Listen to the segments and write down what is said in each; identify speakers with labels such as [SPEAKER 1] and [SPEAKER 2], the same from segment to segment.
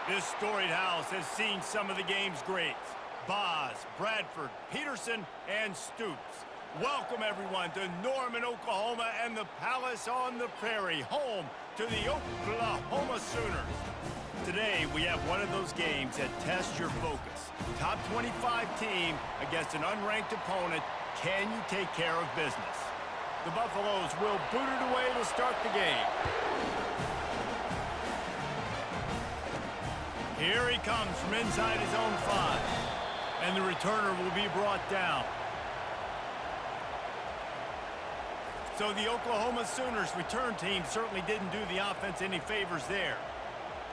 [SPEAKER 1] This storied house has seen some of the game's greats. Boz, Bradford, Peterson, and Stoops. Welcome, everyone, to Norman, Oklahoma, and the Palace on the Prairie, home to the Oklahoma Sooners. Today, we have one of those games that tests your focus. Top 25 team against an unranked opponent. Can you take care of business? The Buffaloes will boot it away to start the game. Here he comes from inside his own 5. And the returner will be brought down. So the Oklahoma Sooners return team certainly didn't do the offense any favors there.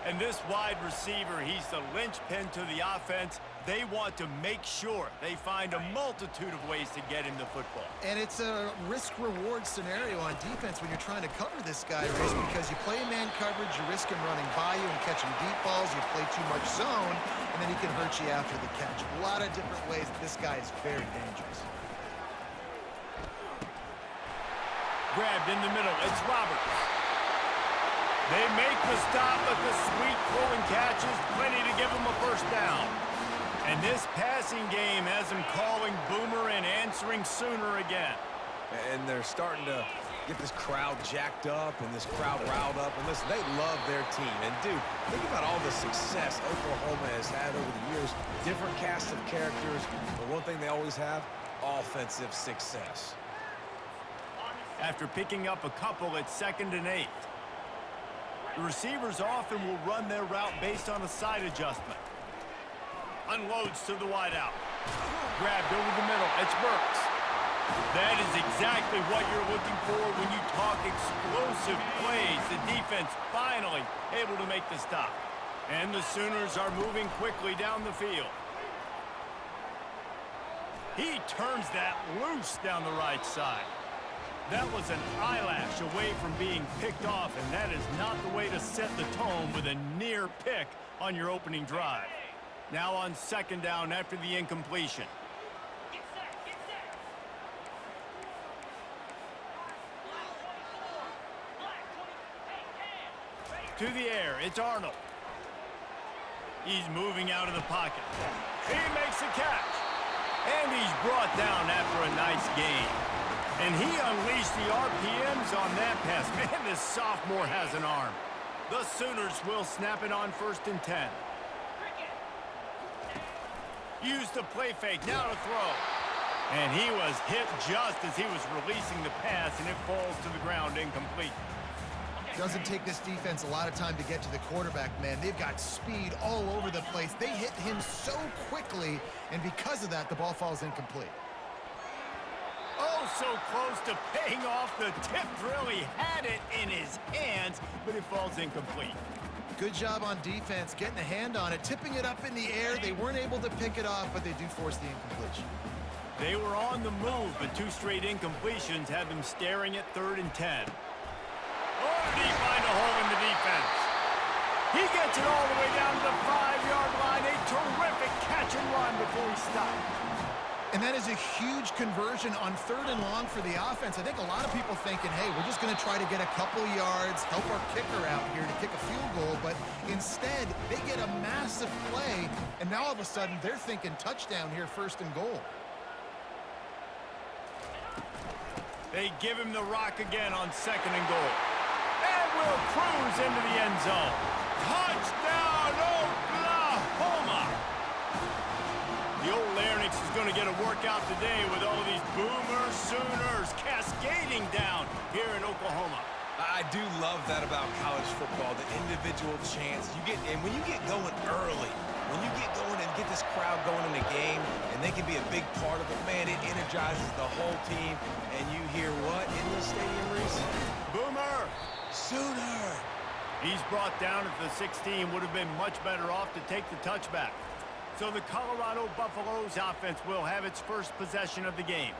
[SPEAKER 1] And this wide receiver, he's the linchpin to the offense. They want to make sure they find a multitude of ways to get him the football.
[SPEAKER 2] And it's a risk-reward scenario on defense when you're trying to cover this guy, Rich, because you play man coverage, you risk him running by you and catching deep balls, you play too much zone, and then he can hurt you after the catch. A lot of different ways that this guy is very dangerous.
[SPEAKER 1] Grabbed in the middle, it's Roberts. They make the stop, but the sweet throw and catch is plenty to give them a first down. And this passing game has them calling Boomer and answering Sooner again.
[SPEAKER 3] And they're starting to get this crowd jacked up and this crowd riled up. And listen, they love their team. And, dude, think about all the success Oklahoma has had over the years. Different cast of characters. But one thing they always have, offensive success.
[SPEAKER 1] After picking up a couple, it's 2nd and 8. The receivers often will run their route based on a side adjustment. Unloads to the wideout. Grabbed over the middle. It's Burks. That is exactly what you're looking for when you talk explosive plays. The defense finally able to make the stop. And the Sooners are moving quickly down the field. He turns that loose down the right side. That was an eyelash away from being picked off, and that is not the way to set the tone with a near pick on your opening drive. Now on 2nd down after the incompletion. To the air, it's Arnold. He's moving out of the pocket. He makes a catch. And he's brought down after a nice gain. And he unleashed the RPMs on that pass. Man, this sophomore has an arm. The Sooners will snap it on 1st and 10. Used the play fake, now to throw. And he was hit just as he was releasing the pass, and it falls to the ground incomplete.
[SPEAKER 2] Doesn't take this defense a lot of time to get to the quarterback, man. They've got speed all over the place. They hit him so quickly, and because of that, the ball falls incomplete.
[SPEAKER 1] Oh, so close to paying off. The tip really had it in his hands, but it falls incomplete.
[SPEAKER 2] Good job on defense, getting a hand on it, tipping it up in the air. They weren't able to pick it off, but they do force the incompletion.
[SPEAKER 1] They were on the move, but 2 straight incompletions had them staring at 3rd and 10. Oh, did he find a hole in the defense? He gets it all the way down to the 5-yard line. A terrific catch and run before he stopped.
[SPEAKER 2] And that is a huge conversion on 3rd and long for the offense. I think a lot of people thinking, hey, we're just going to try to get a couple yards, help our kicker out here to kick a field goal. But instead, they get a massive play, and now all of a sudden they're thinking touchdown here, 1st and goal.
[SPEAKER 1] They give him the rock again on 2nd and goal. And will cruise into the end zone. Touchdown, Oklahoma! The old Larynx is going to get a workout today with all these Boomer Sooners cascading down here in Oklahoma.
[SPEAKER 3] I do love that about college football, the individual chance. And when you get going early, when you get going and get this crowd going in a game, and they can be a big part of it, man, it energizes the whole team. And you hear what in the stadium, Reese?
[SPEAKER 1] Boomer!
[SPEAKER 3] Sooner!
[SPEAKER 1] He's brought down at the 16, would have been much better off to take the touchback. So the Colorado Buffaloes offense will have its first possession of the game.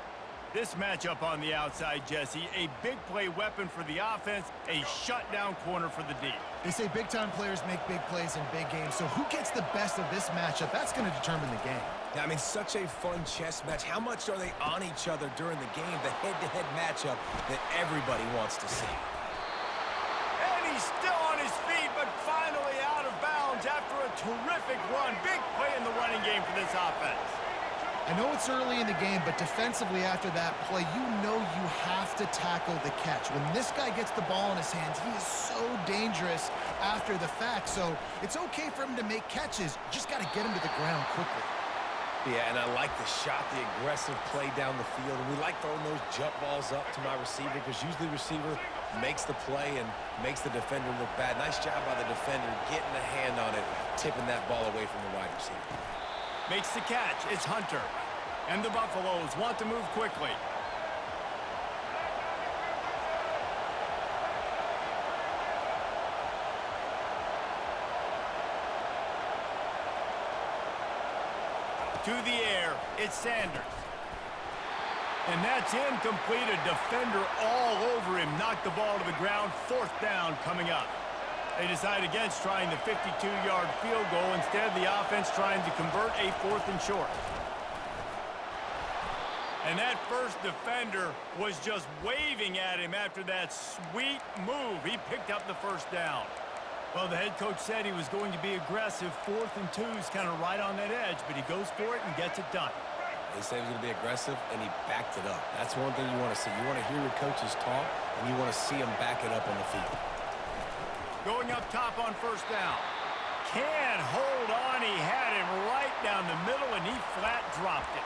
[SPEAKER 1] This matchup on the outside, Jesse, a big play weapon for the offense, a shutdown corner for the D.
[SPEAKER 2] They say big-time players make big plays in big games, so who gets the best of this matchup? That's going to determine the game.
[SPEAKER 3] Yeah, I mean, such a fun chess match. How much are they on each other during the game, the head-to-head matchup that everybody wants to see?
[SPEAKER 1] And he's still on his feet, but finally out of bounds after a terrific run. Big play in the running game for this offense.
[SPEAKER 2] I know it's early in the game, but defensively after that play, you know you have to tackle the catch. When this guy gets the ball in his hands, he is so dangerous after the fact. So it's okay for him to make catches. Just got to get him to the ground quickly.
[SPEAKER 3] Yeah, and I like the shot, the aggressive play down the field. And we like throwing those jump balls up to my receiver because usually the receiver makes the play and makes the defender look bad. Nice job by the defender getting a hand on it, tipping that ball away from the wide receiver.
[SPEAKER 1] Makes the catch. It's Hunter. And the Buffaloes want to move quickly. To the air, it's Sanders. And that's incomplete. A defender all over him. Knocked the ball to the ground. 4th down coming up. They decide against trying the 52-yard field goal. Instead, the offense trying to convert a 4th and short. And that first defender was just waving at him after that sweet move. He picked up the 1st down. Well, the head coach said he was going to be aggressive. 4th and 2 is kind of right on that edge, but he goes for it and gets it done.
[SPEAKER 3] They said he was going to be aggressive, and he backed it up. That's one thing you want to see. You want to hear your coaches talk, and you want to see them back it up on the field.
[SPEAKER 1] Going up top on 1st down. Can't hold on. He had him right down the middle, and he flat dropped it.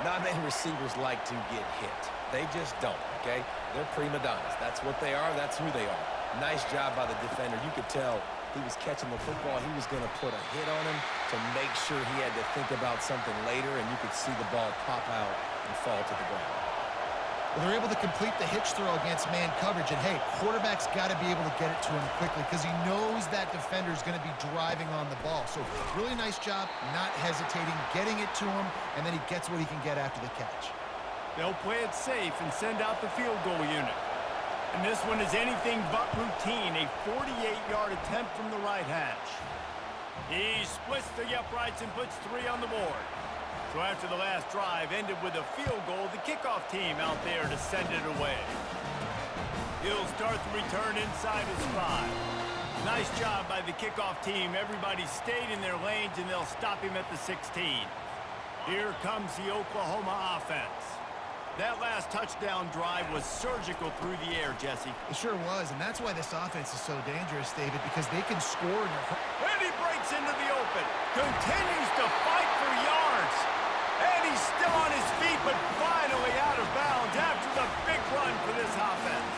[SPEAKER 3] Not many receivers like to get hit. They just don't, okay? They're prima donnas. That's what they are. That's who they are. Nice job by the defender. You could tell he was catching the football. He was going to put a hit on him to make sure he had to think about something later, and you could see the ball pop out and fall to the ground.
[SPEAKER 2] Well, they're able to complete the hitch throw against man coverage, and hey, quarterback's got to be able to get it to him quickly because he knows that defender's going to be driving on the ball. So really nice job, not hesitating, getting it to him, and then he gets what he can get after the catch.
[SPEAKER 1] They'll play it safe and send out the field goal unit. And this one is anything but routine, a 48-yard attempt from the right hash. He splits the uprights and puts 3 on the board. So after the last drive ended with a field goal, the kickoff team out there to send it away. He'll start the return inside his 5. Nice job by the kickoff team. Everybody stayed in their lanes, and they'll stop him at the 16. Here comes the Oklahoma offense. That last touchdown drive was surgical through the air, Jesse.
[SPEAKER 2] It sure was, and that's why this offense is so dangerous, David, because they can score in a...
[SPEAKER 1] And he breaks into the open. Continues to fight for yards. And he's still on his feet, but finally out of bounds after the big run for this offense.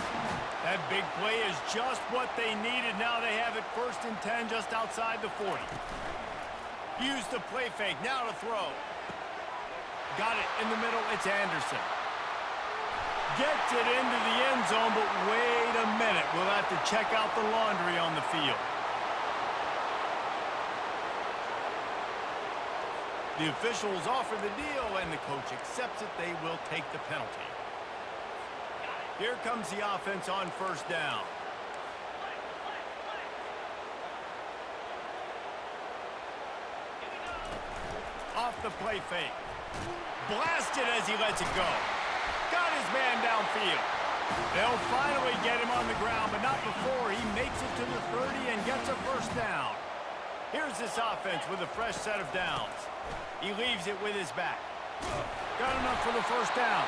[SPEAKER 1] That big play is just what they needed. Now they have it 1st and 10 just outside the 40. Use the play fake. Now to throw. Got it in the middle. It's Anderson. Gets it into the end zone, but wait a minute. We'll have to check out the laundry on the field. The officials offer the deal, and the coach accepts it. They will take the penalty. Here comes the offense on 1st down. Off the play fake. Blasted as he lets it go. Got his man downfield. They'll finally get him on the ground, but not before he makes it to the 30 and gets a 1st down. Here's this offense with a fresh set of downs. He leaves it with his back. Got enough for the 1st down.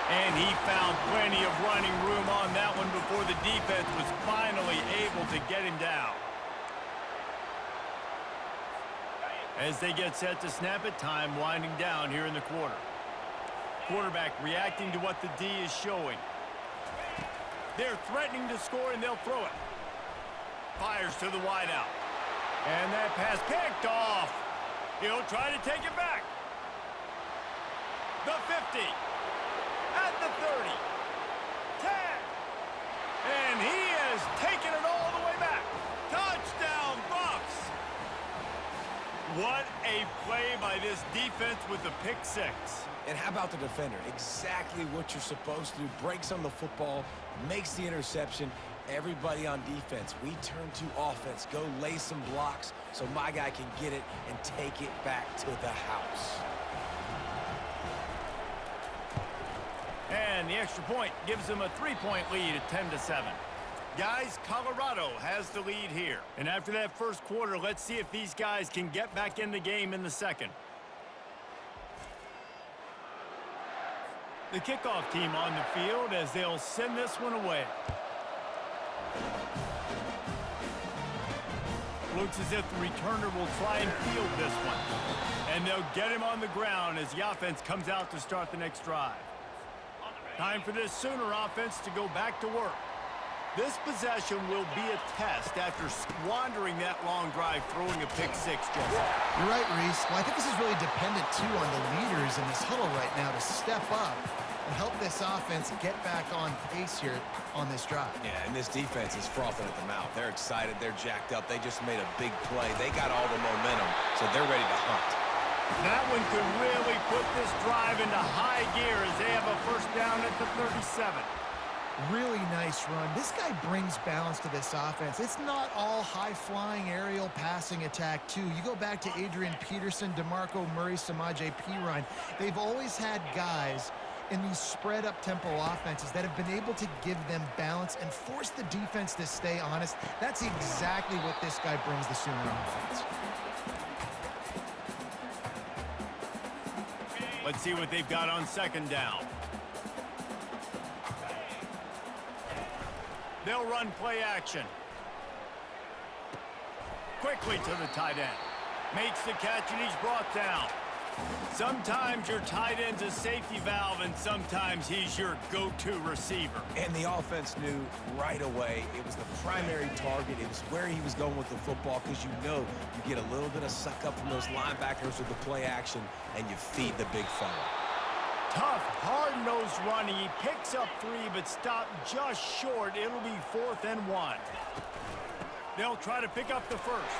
[SPEAKER 1] And he found plenty of running room on that one before the defense was finally able to get him down. As they get set to snap it, time winding down here in the quarter. Quarterback reacting to what the D is showing. They're threatening to score, and they'll throw it. Fires to the wideout. And that pass picked off. He'll try to take it back. The 50. At the 30. 10. And he has taken it all the way back. Touchdown, Buffs. What a play by this defense with the pick 6.
[SPEAKER 3] And how about the defender? Exactly what you're supposed to do. Breaks on the football, makes the interception. Everybody on defense, we turn to offense. Go lay some blocks so my guy can get it and take it back to the house.
[SPEAKER 1] And the extra point gives them a 3-point lead at 10-7. Guys, Colorado has the lead here. And after that first quarter, let's see if these guys can get back in the game in the second. The kickoff team on the field as they'll send this one away. Looks as if the returner will try and field this one. And they'll get him on the ground as the offense comes out to start the next drive. Time for this Sooner offense to go back to work. This possession will be a test after squandering that long drive throwing a pick-6, Jesse.
[SPEAKER 2] You're right, Reese. Well, I think this is really dependent, too, on the leaders in this huddle right now to step up and help this offense get back on pace here on this drive.
[SPEAKER 3] Yeah, and this defense is frothing at the mouth. They're excited. They're jacked up. They just made a big play. They got all the momentum, so they're ready to hunt.
[SPEAKER 1] That one could really put this drive into high gear as they have a first down at the 37.
[SPEAKER 2] Really nice run. This guy brings balance to this offense. It's not all high-flying aerial passing attack, too. You go back to Adrian Peterson, DeMarco Murray, Samaje Perine. They've always had guys in these spread-up tempo offenses that have been able to give them balance and force the defense to stay honest. That's exactly what this guy brings the Sooner offense.
[SPEAKER 1] Let's see what they've got on second down. They'll run play action. Quickly to the tight end. Makes the catch and he's brought down. Sometimes your tight end's a safety valve and sometimes he's your go-to receiver.
[SPEAKER 3] And the offense knew right away it was the primary target. It was where he was going with the football because you know you get a little bit of suck up from those linebackers with the play action and you feed the big fella.
[SPEAKER 1] Tough, hard-nosed running. He picks up 3, but stopped just short. It'll be 4th and 1. They'll try to pick up the first.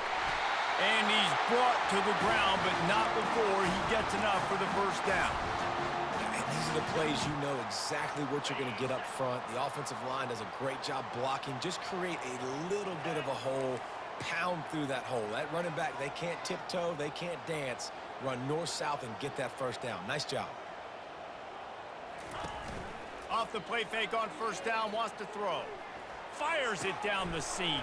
[SPEAKER 1] And he's brought to the ground, but not before he gets enough for the first down.
[SPEAKER 3] And these are the plays you know exactly what you're going to get up front. The offensive line does a great job blocking. Just create a little bit of a hole, pound through that hole. That running back, they can't tiptoe, they can't dance. Run north-south and get that first down. Nice job.
[SPEAKER 1] Off the play fake on first down, wants to throw. Fires it down the seam.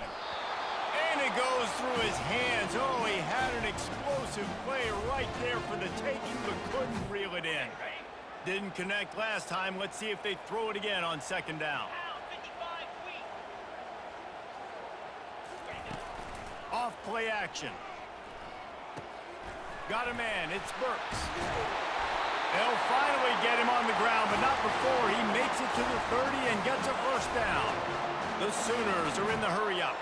[SPEAKER 1] And it goes through his hands. Oh, he had an explosive play right there for the taking, but couldn't reel it in. Didn't connect last time. Let's see if they throw it again on second down. Off play action. Got a man. It's Burks. They'll finally get him on the ground, but not before he makes it to the 30 and gets a first down. The Sooners are in the hurry-up.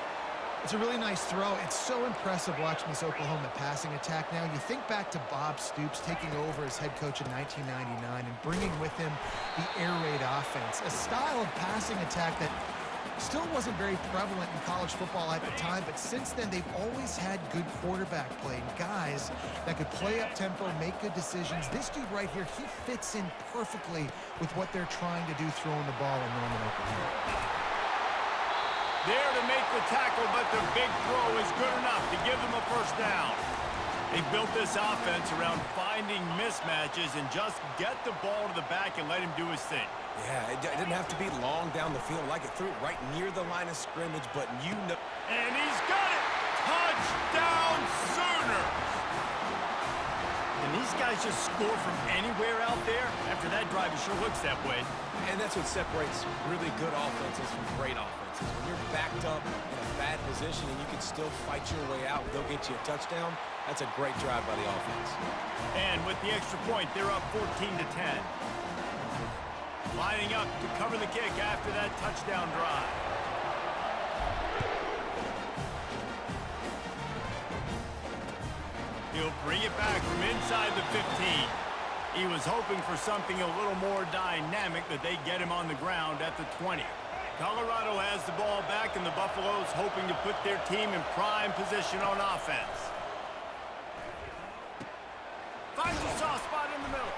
[SPEAKER 2] It's a really nice throw. It's so impressive watching this Oklahoma passing attack now. You think back to Bob Stoops taking over as head coach in 1999 and bringing with him the air raid offense, a style of passing attack that still wasn't very prevalent in college football at the time, but since then they've always had good quarterback play and guys that could play up tempo, make good decisions. This dude right here, he fits in perfectly with what they're trying to do throwing the ball in Norman, Oklahoma.
[SPEAKER 1] There to make the tackle, but the big throw is good enough to give them a first down. They've built this offense around finding mismatches and just get the ball to the back and let him do his thing.
[SPEAKER 3] Yeah, it didn't have to be long down the field. Like it threw it right near the line of scrimmage, but you know.
[SPEAKER 1] And he's got it! Touchdown Sooners! Can these guys just score from anywhere out there? After that drive, it sure looks that way.
[SPEAKER 3] And that's what separates really good offenses from great offenses. When you're backed up in a bad position and you can still fight your way out, they'll get you a touchdown. That's a great drive by the offense.
[SPEAKER 1] And with the extra point, they're up 14-10. Lining up to cover the kick after that touchdown drive. He'll bring it back from inside the 15. He was hoping for something a little more dynamic, but they get him on the ground at the 20. Colorado has the ball back, and the Buffaloes hoping to put their team in prime position on offense. Finds a soft spot in the middle.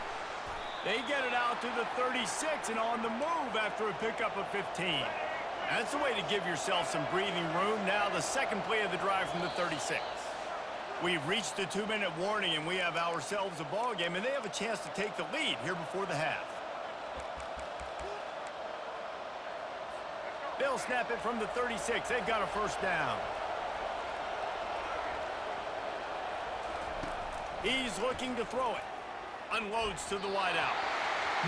[SPEAKER 1] They get it out to the 36 and on the move after a pickup of 15. That's the way to give yourself some breathing room. Now the second play of the drive from the 36. We've reached the 2-minute warning, and we have ourselves a ball game, and they have a chance to take the lead here before the half. They'll snap it from the 36. They've got a first down. He's looking to throw it. Unloads to the wideout.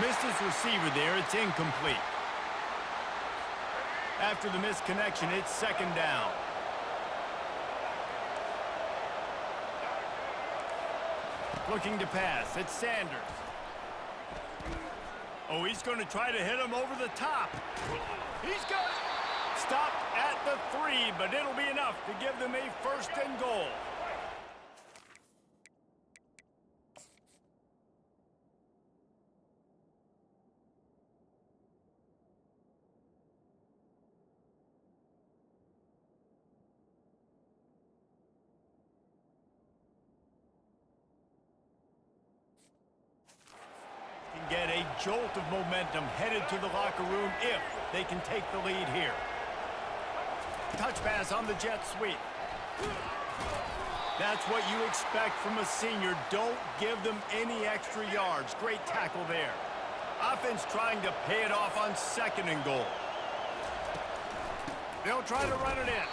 [SPEAKER 1] Missed his receiver there. It's incomplete. After the missed connection, it's second down. Looking to pass. It's Sanders. Oh, he's going to try to hit him over the top. He's got it. Stopped at the 3, but it'll be enough to give them a first and goal. Get a jolt of momentum headed to the locker room if they can take the lead here. Touch pass on the jet sweep. That's what you expect from a senior. Don't give them any extra yards. Great tackle there. Offense trying to pay it off on second and goal. They'll try to run it in.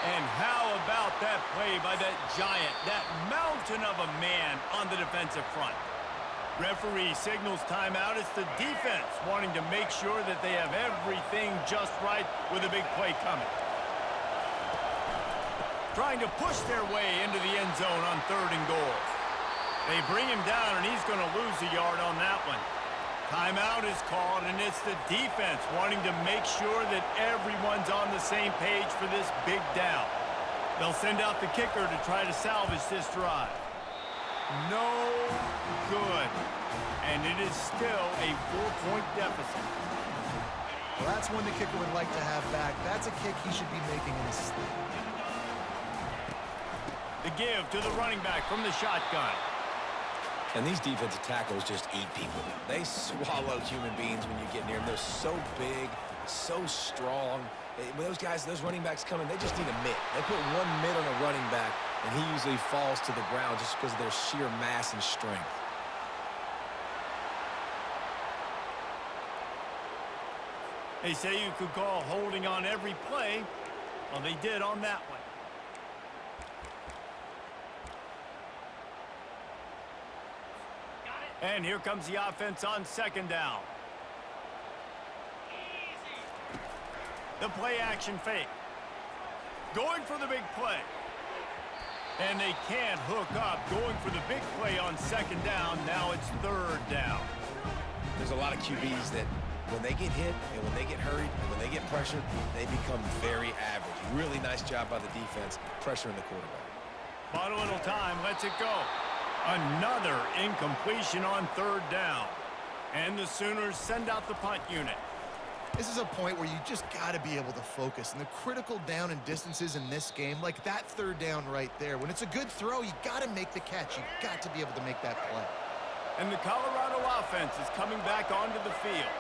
[SPEAKER 1] And how about that play by that giant, that mountain of a man on the defensive front? Referee signals timeout. It's the defense wanting to make sure that they have everything just right with a big play coming. Trying to push their way into the end zone on third and goal. They bring him down, and he's going to lose a yard on that one. Timeout is called, and it's the defense wanting to make sure that everyone's on the same page for this big down. They'll send out the kicker to try to salvage this drive. No good. And it is still a 4-point deficit.
[SPEAKER 2] Well, that's one the kicker would like to have back. That's a kick he should be making in his sleep.
[SPEAKER 1] The give to the running back from the shotgun.
[SPEAKER 3] And these defensive tackles just eat people. They swallow human beings when you get near them. They're so big, so strong. When those guys, those running backs come in, they just need a mitt. They put one mitt on a running back, and he usually falls to the ground just because of their sheer mass and strength.
[SPEAKER 1] They say you could call holding on every play. Well, they did on that one. And here comes the offense on second down. The play action fake. Going for the big play. And they can't hook up. Going for the big play on second down. Now it's third down.
[SPEAKER 3] There's a lot of QBs that when they get hit and when they get hurried and when they get pressured, they become very average. Really nice job by the defense pressuring the quarterback.
[SPEAKER 1] Bought a little time. Lets it go. Another incompletion on third down. And the Sooners send out the punt unit.
[SPEAKER 2] This is a point where you just got to be able to focus. And the critical down and distances in this game, like that third down right there, when it's a good throw, you got to make the catch. You got to be able to make that play.
[SPEAKER 1] And the Colorado offense is coming back onto the field.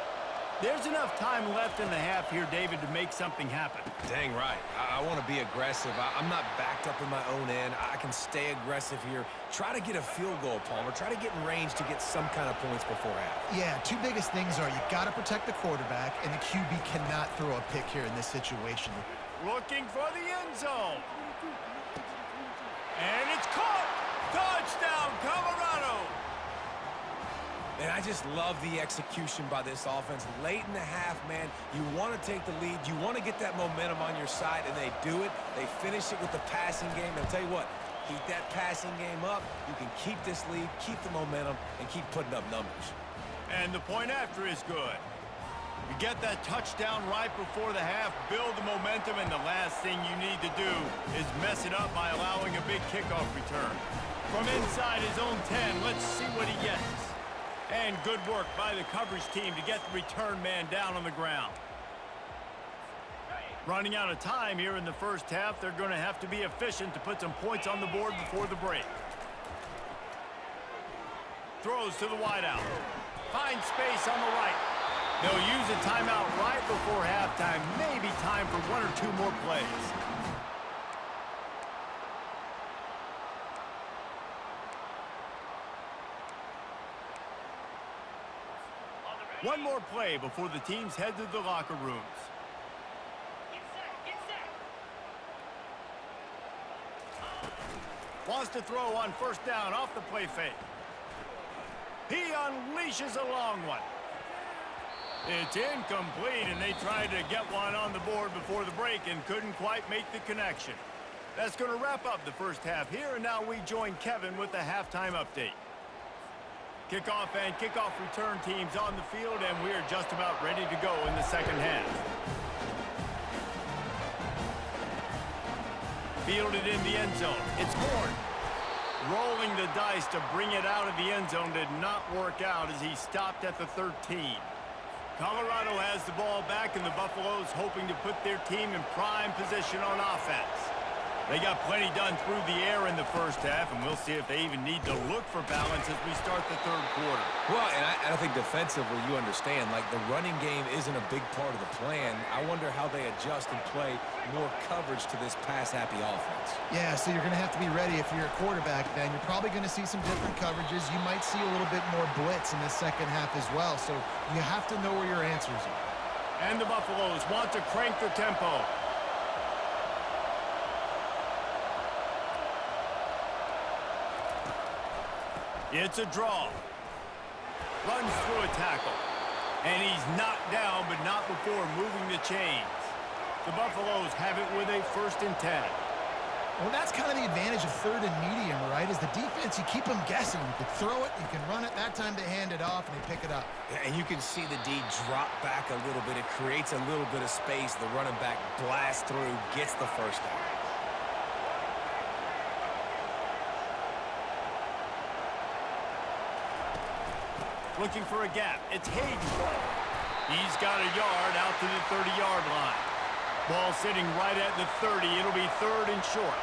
[SPEAKER 1] There's enough time left in the half here, David, to make something happen.
[SPEAKER 3] Dang right. I want to be aggressive. I'm not backed up in my own end. I can stay aggressive here. Try to get a field goal, Palmer. Try to get in range to get some kind of points before half.
[SPEAKER 2] Yeah, two biggest things are you got to protect the quarterback, and the QB cannot throw a pick here in this situation.
[SPEAKER 1] Looking for the end zone. And it's caught. Touchdown, Colorado.
[SPEAKER 3] And I just love the execution by this offense. Late in the half, man, you want to take the lead. You want to get that momentum on your side, and they do it. They finish it with the passing game. I'll tell you what, keep that passing game up. You can keep this lead, keep the momentum, and keep putting up numbers.
[SPEAKER 1] And the point after is good. You get that touchdown right before the half, build the momentum, and the last thing you need to do is mess it up by allowing a big kickoff return. From inside his own 10, let's see what he gets. And good work by the coverage team to get the return man down on the ground. Running out of time here in the first half, they're going to have to be efficient to put some points on the board before the break. Throws to the wideout. Finds space on the right. They'll use a timeout right before halftime. Maybe time for one or two more plays. One more play before the teams head to the locker rooms. Wants to throw on first down off the play fake. He unleashes a long one. It's incomplete, and they tried to get one on the board before the break and couldn't quite make the connection. That's going to wrap up the first half here, and now we join Kevin with the halftime update. Kickoff and kickoff return teams on the field, and we are just about ready to go in the second half. Fielded in the end zone. It's Gordon. Rolling the dice to bring it out of the end zone did not work out as he stopped at the 13. Colorado has the ball back, and the Buffaloes hoping to put their team in prime position on offense. They got plenty done through the air in the first half, and we'll see if they even need to look for balance as we start the third quarter.
[SPEAKER 3] Well, and I think defensively, you understand, like the running game isn't a big part of the plan. I wonder how they adjust and play more coverage to this pass-happy offense.
[SPEAKER 2] Yeah, so you're going to have to be ready if you're a quarterback then. You're probably going to see some different coverages. You might see a little bit more blitz in the second half as well, so you have to know where your answers are.
[SPEAKER 1] And the Buffaloes want to crank the tempo. It's a draw. Runs through a tackle. And he's knocked down, but not before moving the chains. The Buffaloes have it with a 1st and 10.
[SPEAKER 2] Well, that's kind of the advantage of third and medium, right? Is the defense, you keep them guessing. You can throw it, you can run it. That time they hand it off, and they pick it up.
[SPEAKER 3] And you can see the D drop back a little bit. It creates a little bit of space. The running back blasts through, gets the first down.
[SPEAKER 1] Looking for a gap. It's Hayden. He's got a yard out to the 30-yard line. Ball sitting right at the 30. It'll be 3rd and short.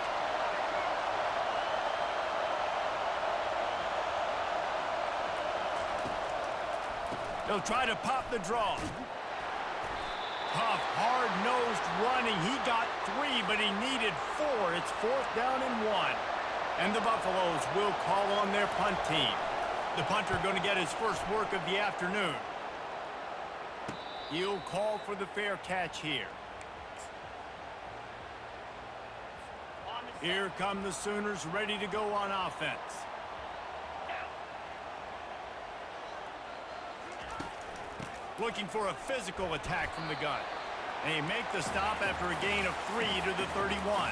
[SPEAKER 1] They'll try to pop the draw. Tough, hard-nosed running. He got 3, but he needed 4. It's 4th down and 1. And the Buffaloes will call on their punt team. The punter going to get his first work of the afternoon. He'll call for the fair catch here. Here come the Sooners ready to go on offense. Looking for a physical attack from the gun. They make the stop after a gain of 3 to the 31.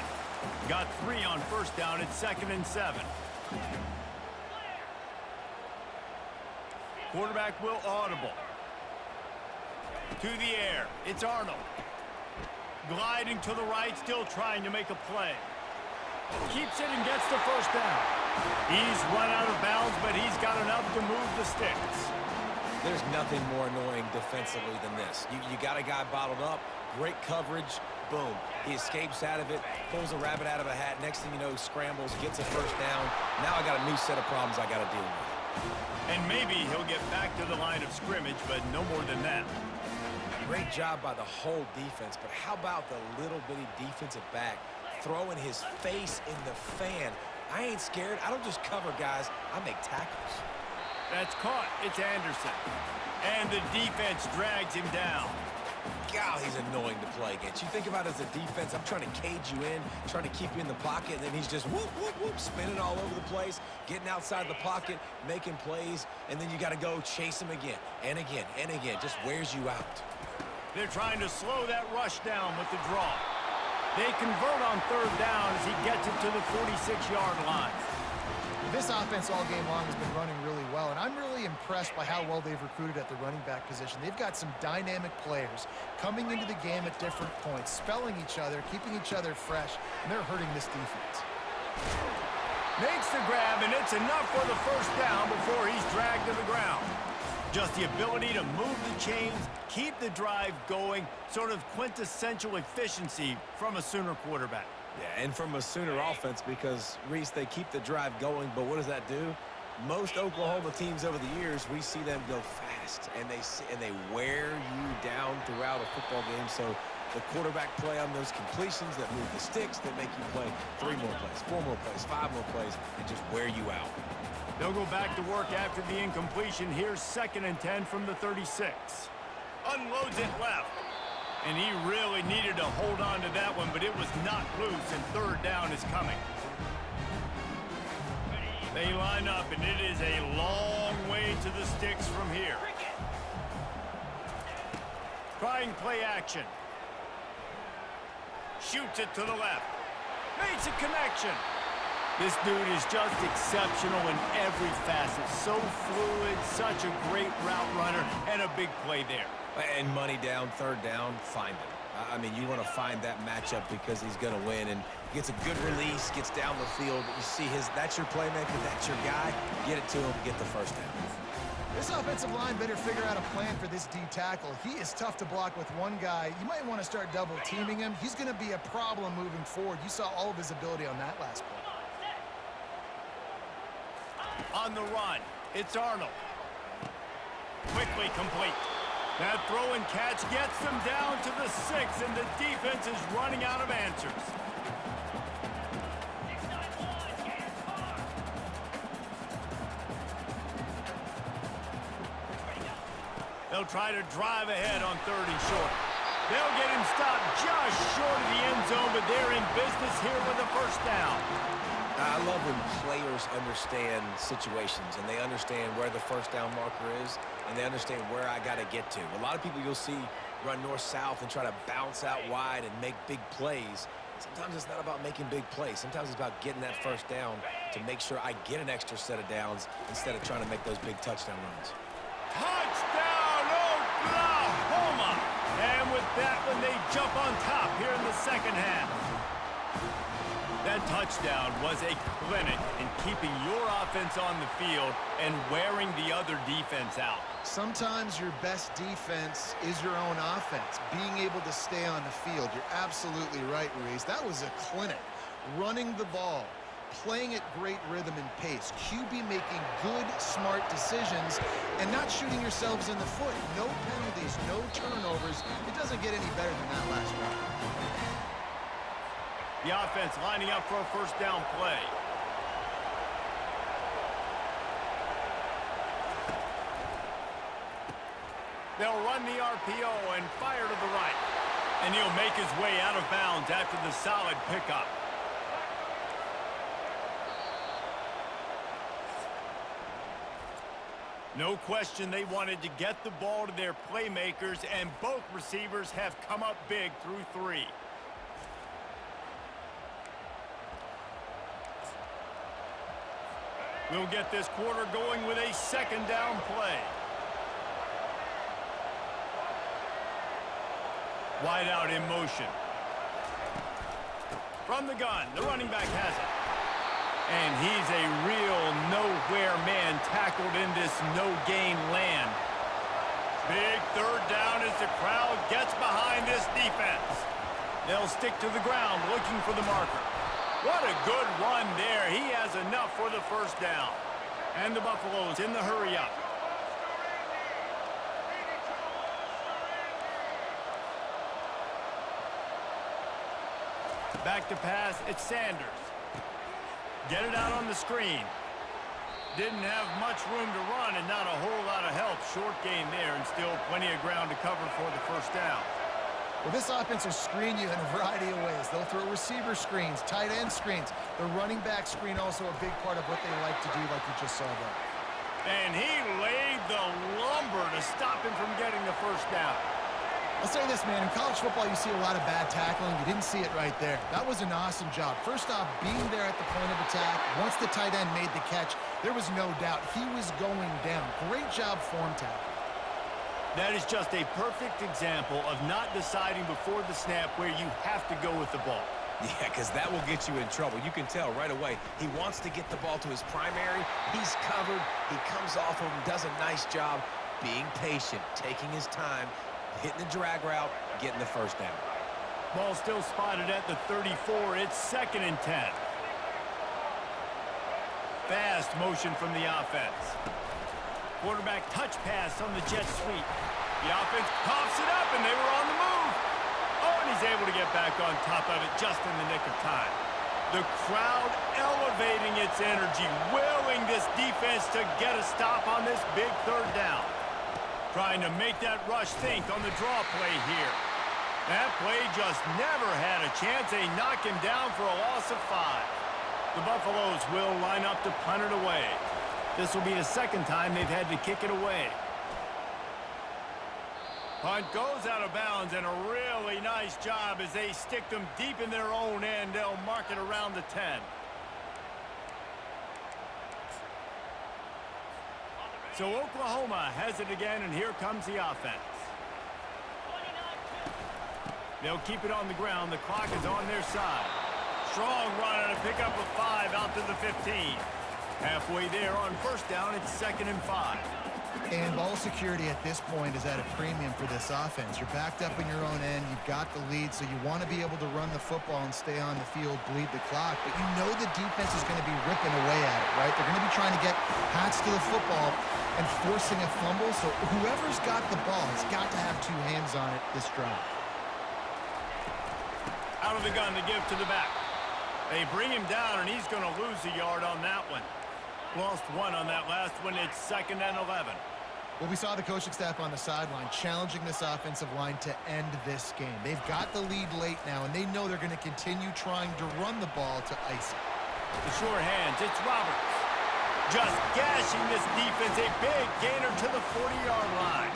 [SPEAKER 1] Got 3 on first down. It's 2nd and 7. Quarterback will audible. To the air. It's Arnold. Gliding to the right, still trying to make a play. Keeps it and gets the first down. He's run out of bounds, but he's got enough to move the sticks.
[SPEAKER 3] There's nothing more annoying defensively than this. You got a guy bottled up, great coverage, boom. He escapes out of it, pulls a rabbit out of a hat. Next thing you know, scrambles, gets a first down. Now I got a new set of problems I got to deal with.
[SPEAKER 1] And maybe he'll get back to the line of scrimmage, but no more than that.
[SPEAKER 3] Great job by the whole defense, but how about the little bitty defensive back throwing his face in the fan? I ain't scared. I don't just cover guys. I make tackles.
[SPEAKER 1] That's caught. It's Anderson. And the defense drags him down.
[SPEAKER 3] God, he's annoying to play against. You think about it as a defense, I'm trying to cage you in, trying to keep you in the pocket, and then he's just whoop, whoop, whoop, spinning all over the place, getting outside the pocket, making plays, and then you got to go chase him again and again and again. Just wears you out.
[SPEAKER 1] They're trying to slow that rush down with the draw. They convert on 3rd down as he gets it to the 46-yard line.
[SPEAKER 2] This offense all game long has been running really well, and I'm really impressed by how well they've recruited at the running back position. They've got some dynamic players coming into the game at different points, spelling each other, keeping each other fresh, and they're hurting this defense.
[SPEAKER 1] Makes the grab, and it's enough for the first down before he's dragged to the ground. Just the ability to move the chains, keep the drive going, sort of quintessential efficiency from a Sooner quarterback.
[SPEAKER 3] Yeah, and from a Sooner offense because, Reese, they keep the drive going, but what does that do? Most Oklahoma teams over the years, we see them go fast, and they wear you down throughout a football game. So the quarterback play on those completions that move the sticks, that make you play 3 more plays, 4 more plays, 5 more plays, and just wear you out.
[SPEAKER 1] They'll go back to work after the incompletion. Here's 2nd and 10 from the 36. Unloads it left. And he really needed to hold on to that one, but it was not loose, and 3rd down is coming. They line up, and it is a long way to the sticks from here. Trying play action. Shoots it to the left. Makes a connection. This dude is just exceptional in every facet. So fluid, such a great route runner, and a big play there.
[SPEAKER 3] And money down, third down, find him. I mean, you want to find that matchup because he's going to win, and gets a good release, gets down the field. You see that's your playmaker, that's your guy. Get it to him, get the first down.
[SPEAKER 2] This offensive line better figure out a plan for this D tackle. He is tough to block with one guy. You might want to start double teaming him. He's going to be a problem moving forward. You saw all of his ability on that last play.
[SPEAKER 1] On the run, it's Arnold. Quickly complete. That throw and catch gets them down to the 6, and the defense is running out of answers. They'll try to drive ahead on 3rd and short. They'll get him stopped just short of the end zone, but they're in business here with a first down.
[SPEAKER 3] I love when players understand situations and they understand where the first down marker is and they understand where I got to get to. A lot of people you'll see run north-south and try to bounce out wide and make big plays. Sometimes it's not about making big plays. Sometimes it's about getting that first down to make sure I get an extra set of downs instead of trying to make those big touchdown runs.
[SPEAKER 1] Touchdown, Oklahoma! And with that one, they jump on top here in the second half. That touchdown was a clinic in keeping your offense on the field and wearing the other defense out.
[SPEAKER 2] Sometimes your best defense is your own offense, being able to stay on the field. You're absolutely right, Ruiz. That was a clinic. Running the ball, playing at great rhythm and pace, QB making good, smart decisions, and not shooting yourselves in the foot. No penalties, no turnovers. It doesn't get any better than that last round.
[SPEAKER 1] The offense lining up for a first down play. They'll run the RPO and fire to the right. And he'll make his way out of bounds after the solid pickup. No question they wanted to get the ball to their playmakers, and both receivers have come up big through 3. We'll get this quarter going with a second down play. Wide out in motion. From the gun, the running back has it. And he's a real nowhere man tackled in this no-gain land. Big third down as the crowd gets behind this defense. They'll stick to the ground looking for the marker. What a good run there. He has enough for the first down. And the Buffaloes in the hurry-up. Back to pass, it's Sanders. Get it out on the screen. Didn't have much room to run and not a whole lot of help. Short gain there and still plenty of ground to cover for the first down.
[SPEAKER 2] Well, this offense will screen you in a variety of ways. They'll throw receiver screens, tight end screens. The running back screen also a big part of what they like to do, like you just saw there.
[SPEAKER 1] And he laid the lumber to stop him from getting the first down.
[SPEAKER 2] I'll say this, man. In college football, you see a lot of bad tackling. You didn't see it right there. That was an awesome job. First off, being there at the point of attack. Once the tight end made the catch, there was no doubt he was going down. Great job form tackle.
[SPEAKER 1] That is just a perfect example of not deciding before the snap where you have to go with the ball.
[SPEAKER 3] Yeah, because that will get you in trouble. You can tell right away. He wants to get the ball to his primary. He's covered. He comes off of him, does a nice job being patient, taking his time, hitting the drag route, getting the first down.
[SPEAKER 1] Ball still spotted at the 34. It's 2nd and 10. Fast motion from the offense. Quarterback touch pass on the jet sweep. The offense coughs it up, and they were on the move. Oh, and he's able to get back on top of it just in the nick of time. The crowd elevating its energy, willing this defense to get a stop on this big third down. Trying to make that rush think on the draw play here. That play just never had a chance. They knock him down for a loss of 5. The Buffaloes will line up to punt it away. This will be the second time they've had to kick it away. Punt goes out of bounds, and a really nice job as they stick them deep in their own end. They'll mark it around the 10. So Oklahoma has it again, and here comes the offense. They'll keep it on the ground. The clock is on their side. Strong run and a pickup of 5 out to the 15. Halfway there on first down, it's 2nd and 5.
[SPEAKER 2] And ball security at this point is at a premium for this offense. You're backed up in your own end. You've got the lead, so you want to be able to run the football and stay on the field, bleed the clock. But you know the defense is going to be ripping away at it, right? They're going to be trying to get hats to the football and forcing a fumble. So whoever's got the ball has got to have 2 hands on it this drive.
[SPEAKER 1] Out of the gun to give to the back. They bring him down, and he's going to lose a yard on that one. Lost 1 on that last one. It's 2nd and 11.
[SPEAKER 2] Well, we saw the coaching staff on the sideline challenging this offensive line to end this game. They've got the lead late now, and they know they're going to continue trying to run the ball to ice it.
[SPEAKER 1] The short hands, it's Roberts. Just gashing this defense, a big gainer to the 40-yard line.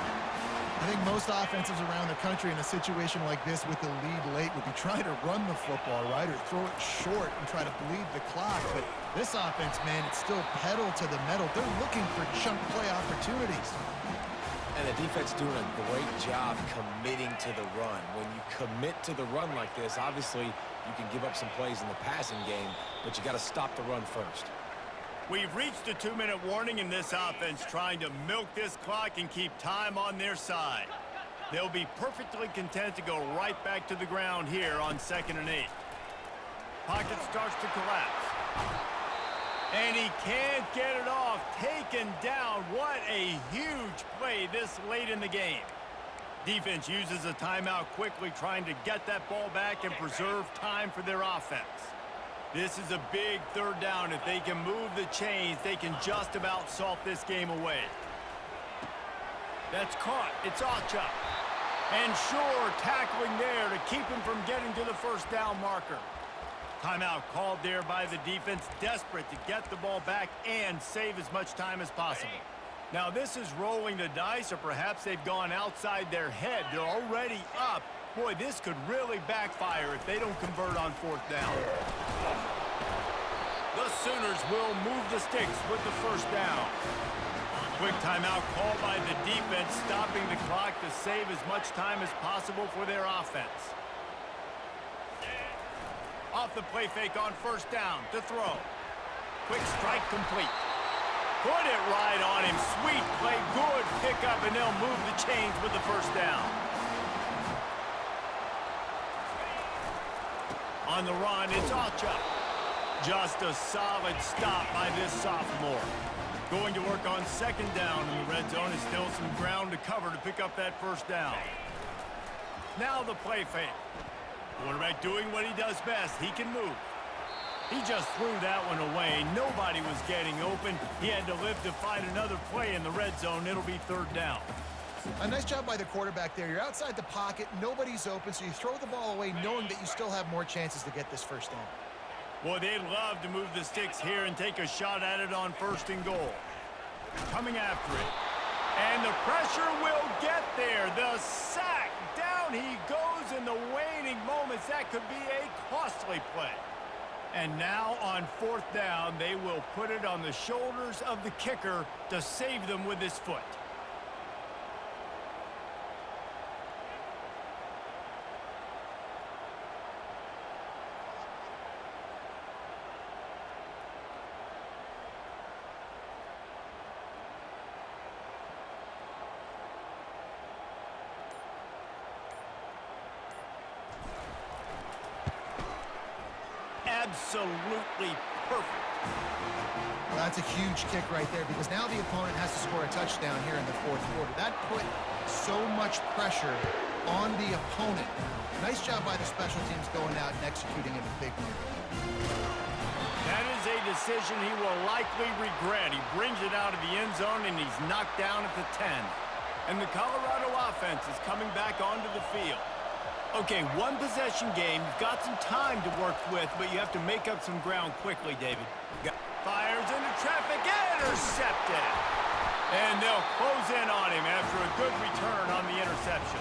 [SPEAKER 2] I think most offenses around the country in a situation like this with the lead late would be trying to run the football, right, or throw it short and try to bleed the clock. But this offense, man, it's still pedal to the metal. They're looking for chunk play opportunities.
[SPEAKER 3] And the defense doing a great job committing to the run. When you commit to the run like this, obviously you can give up some plays in the passing game, but you got to stop the run first.
[SPEAKER 1] We've reached a 2-minute warning in this offense, trying to milk this clock and keep time on their side. They'll be perfectly content to go right back to the ground here on 2nd and 8. Pocket starts to collapse. And he can't get it off. Taken down. What a huge play this late in the game. Defense uses a timeout quickly, trying to get that ball back and preserve time for their offense. This is a big 3rd down. If they can move the chains, they can just about salt this game away. That's caught. It's Ocha. And Shore tackling there to keep him from getting to the 1st down marker. Timeout called there by the defense, desperate to get the ball back and save as much time as possible. Now this is rolling the dice, or perhaps they've gone outside their head. They're already up. Boy, this could really backfire if they don't convert on 4th down. The Sooners will move the sticks with the 1st down. Quick timeout called by the defense, stopping the clock to save as much time as possible for their offense. Off the play fake on 1st down to throw. Quick strike complete. Put it right on him. Sweet play, good pickup, and they'll move the chains with the 1st down. On the run, it's Ocha. Just a solid stop by this sophomore. Going to work on 2nd down, and the red zone is still some ground to cover to pick up that 1st down. Now the play fake. Quarterback doing what he does best. He can move. He just threw that one away. Nobody was getting open. He had to live to find another play in the red zone. It'll be 3rd down.
[SPEAKER 2] A nice job by the quarterback there. You're outside the pocket. Nobody's open, so you throw the ball away knowing that you still have more chances to get this 1st down.
[SPEAKER 1] Boy, they'd love to move the sticks here and take a shot at it on 1st and goal. Coming after it. And the pressure will get there. The sack. Down he goes in the waning moments. That could be a costly play. And now on 4th down, they will put it on the shoulders of the kicker to save them with his foot. Absolutely perfect.
[SPEAKER 2] Well, that's a huge kick right there, because now the opponent has to score a touchdown here in the 4th quarter. That put so much pressure on the opponent. Nice job by the special teams going out and executing in a big way.
[SPEAKER 1] That is a decision he will likely regret. He brings it out of the end zone, and he's knocked down at the 10. And the Colorado offense is coming back onto the field. Okay, one possession game. You've got some time to work with, but you have to make up some ground quickly, David. Fires into traffic, intercepted. And they'll close in on him after a good return on the interception.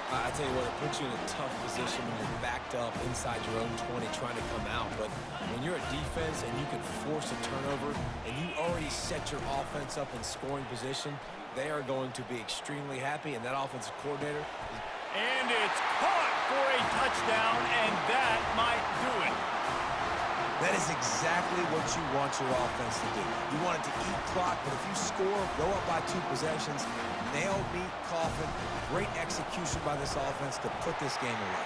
[SPEAKER 3] I tell you what, it puts you in a tough position when you're backed up inside your own 20 trying to come out. But when you're a defense and you can force a turnover and you already set your offense up in scoring position, they are going to be extremely happy, and that offensive coordinator is...
[SPEAKER 1] And it's caught for a touchdown, and that might do it.
[SPEAKER 3] That is exactly what you want your offense to do. You want it to eat clock, but if you score, go up by 2 possessions, nail, meet, coffin, great execution by this offense to put this game away.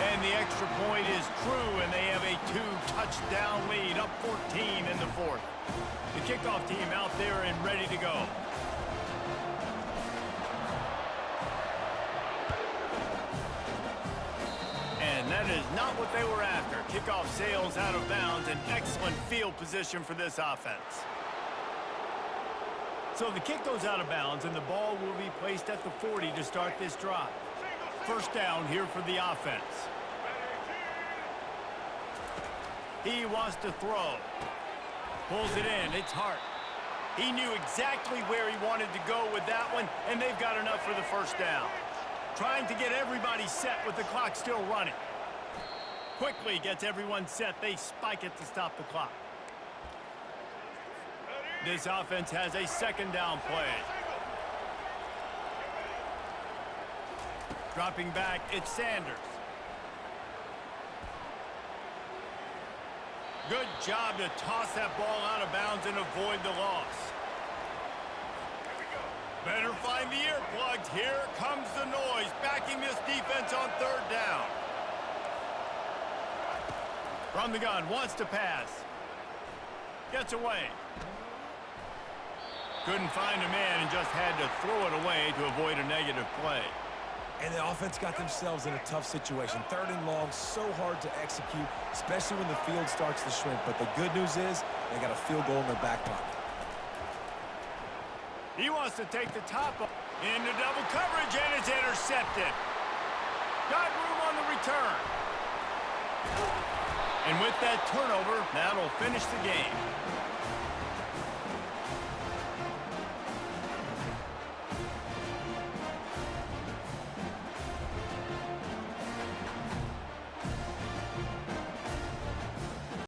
[SPEAKER 1] And the extra point is true, and they have a 2-touchdown lead, up 14 in the 4th. The kickoff team out there and ready to go. And that is not what they were after. Kickoff sails out of bounds, an excellent field position for this offense. So the kick goes out of bounds, and the ball will be placed at the 40 to start this drive. First down here for the offense. He wants to throw. Pulls it in. It's Hart. He knew exactly where he wanted to go with that one, and they've got enough for the first down. Trying to get everybody set with the clock still running. Quickly gets everyone set. They spike it to stop the clock. This offense has a second down play. Dropping back, it's Sanders. Good job to toss that ball out of bounds and avoid the loss. Better find the earplugs. Here comes the noise, backing this defense on third down. From the gun, wants to pass. Gets away. Couldn't find a man and just had to throw it away to avoid a negative play.
[SPEAKER 3] And the offense got themselves in a tough situation. Third and long, so hard to execute, especially when the field starts to shrink. But the good news is they got a field goal in their back pocket.
[SPEAKER 1] He wants to take the top up into double coverage, and it's intercepted. Got room on the return. And with that turnover, that'll finish the game.